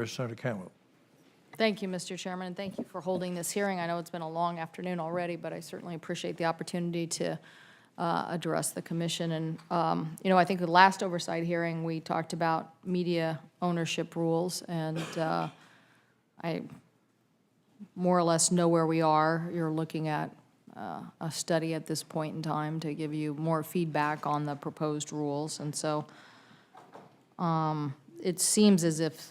first, Senator Cantwell. Thank you, Mr. Chairman, and thank you for holding this hearing. I know it's been a long afternoon already, but I certainly appreciate the opportunity to address the commission. And, you know, I think the last oversight hearing, we talked about media ownership rules, and I more or less know where we are. You're looking at a study at this point in time to give you more feedback on the proposed rules. And so it seems as if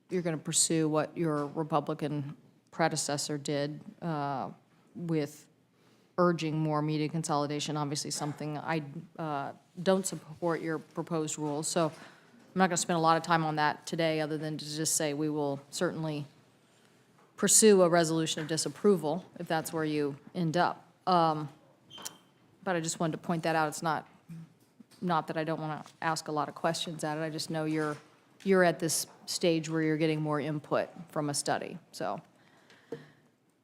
you're going to pursue what your Republican predecessor did with urging more media consolidation, obviously something I don't support your proposed rules. So I'm not going to spend a lot of time on that today other than to just say we will certainly pursue a resolution of disapproval if that's where you end up. But I just wanted to point that out. It's not that I don't want to ask a lot of questions at it. I just know you're at this stage where you're getting more input from a study. So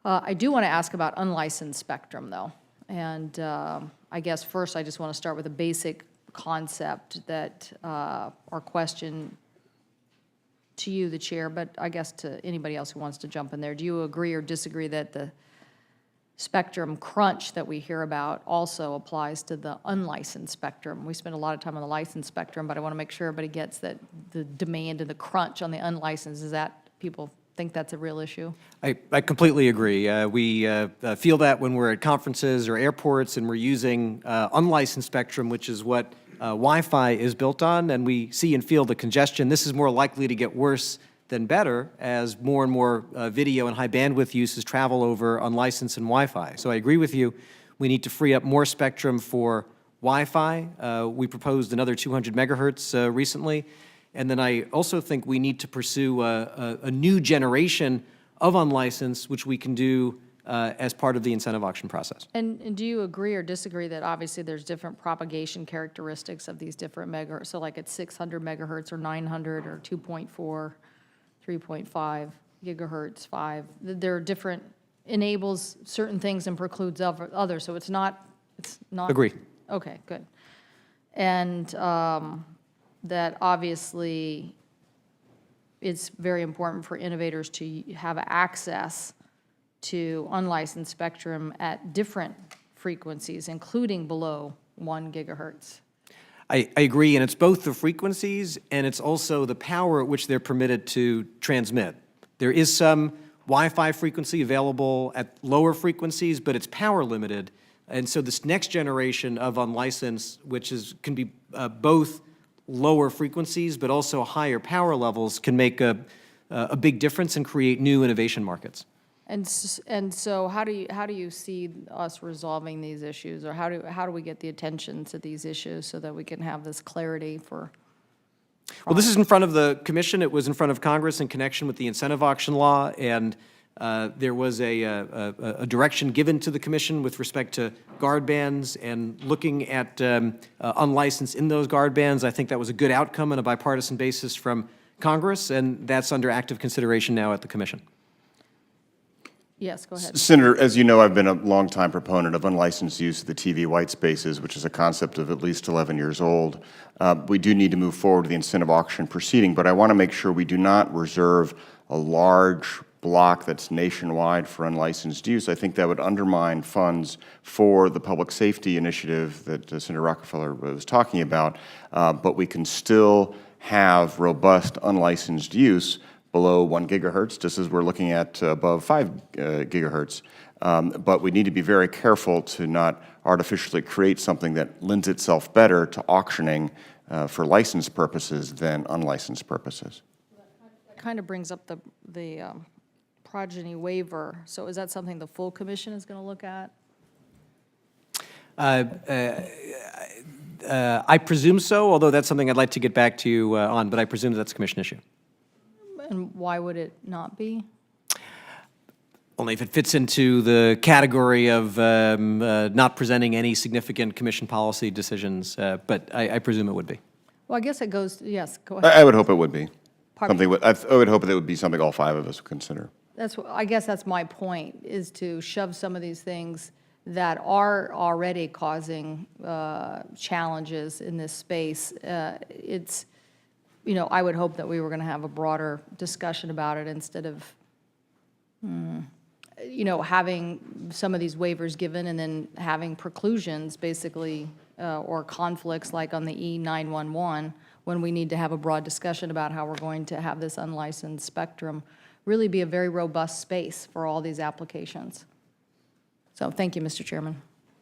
I do want to ask about unlicensed spectrum, though. And I guess first I just want to start with a basic concept that our question to you, the chair, but I guess to anybody else who wants to jump in there. Do you agree or disagree that the spectrum crunch that we hear about also applies to the unlicensed spectrum? We spend a lot of time on the licensed spectrum, but I want to make sure everybody gets that the demand and the crunch on the unlicensed, is that people think that's a real issue? I completely agree. We feel that when we're at conferences or airports and we're using unlicensed spectrum, which is what Wi-Fi is built on, and we see and feel the congestion. This is more likely to get worse than better as more and more video and high bandwidth uses travel over unlicensed and Wi-Fi. So I agree with you. We need to free up more spectrum for Wi-Fi. We proposed another 200 megahertz recently. And then I also think we need to pursue a new generation of unlicensed, which we can do as part of the incentive auction process. And do you agree or disagree that obviously there's different propagation characteristics of these different megahertz? So like at 600 megahertz or 900 or 2.4, 3.5 gigahertz, 5. There are different, enables certain things and precludes others. So it's not. Agree. Okay, good. And that obviously it's very important for innovators to have access to unlicensed spectrum at different frequencies, including below 1 gigahertz. I agree, and it's both the frequencies and it's also the power at which they're permitted to transmit. There is some Wi-Fi frequency available at lower frequencies, but it's power limited. And so this next generation of unlicensed, which can be both lower frequencies but also higher power levels, can make a big difference and create new innovation markets. And so how do you see us resolving these issues, or how do we get the attention to these issues so that we can have this clarity for? Well, this is in front of the commission. It was in front of Congress in connection with the incentive auction law, and there was a direction given to the commission with respect to guard bands and looking at unlicensed in those guard bands. I think that was a good outcome on a bipartisan basis from Congress, and that's under active consideration now at the commission. Yes, go ahead. Senator, as you know, I've been a longtime proponent of unlicensed use of the TV white spaces, which is a concept of at least 11 years old. We do need to move forward with the incentive auction proceeding, but I want to make sure we do not reserve a large block that's nationwide for unlicensed use. I think that would undermine funds for the public safety initiative that Senator Rockefeller was talking about, but we can still have robust unlicensed use below 1 gigahertz, just as we're looking at above 5 gigahertz. But we need to be very careful to not artificially create something that lends itself better to auctioning for licensed purposes than unlicensed purposes. That kind of brings up the progeny waiver. So is that something the full commission is going to look at? I presume so, although that's something I'd like to get back to you on, but I presume that's a commission issue. And why would it not be? Only if it fits into the category of not presenting any significant commission policy decisions, but I presume it would be. Well, I guess it goes, yes, go ahead. I would hope it would be. Pardon? I would hope that it would be something all 5 of us would consider. I guess that's my point, is to shove some of these things that are already causing challenges in this space. you know, I would hope that we were going to have a broader discussion about it instead of, you know, having some of these waivers given and then having preclusions, basically, or conflicts like on the E911, when we need to have a broad discussion about how we're going to have this unlicensed spectrum really be a very robust space for all these applications. So thank you, Mr. Chairman.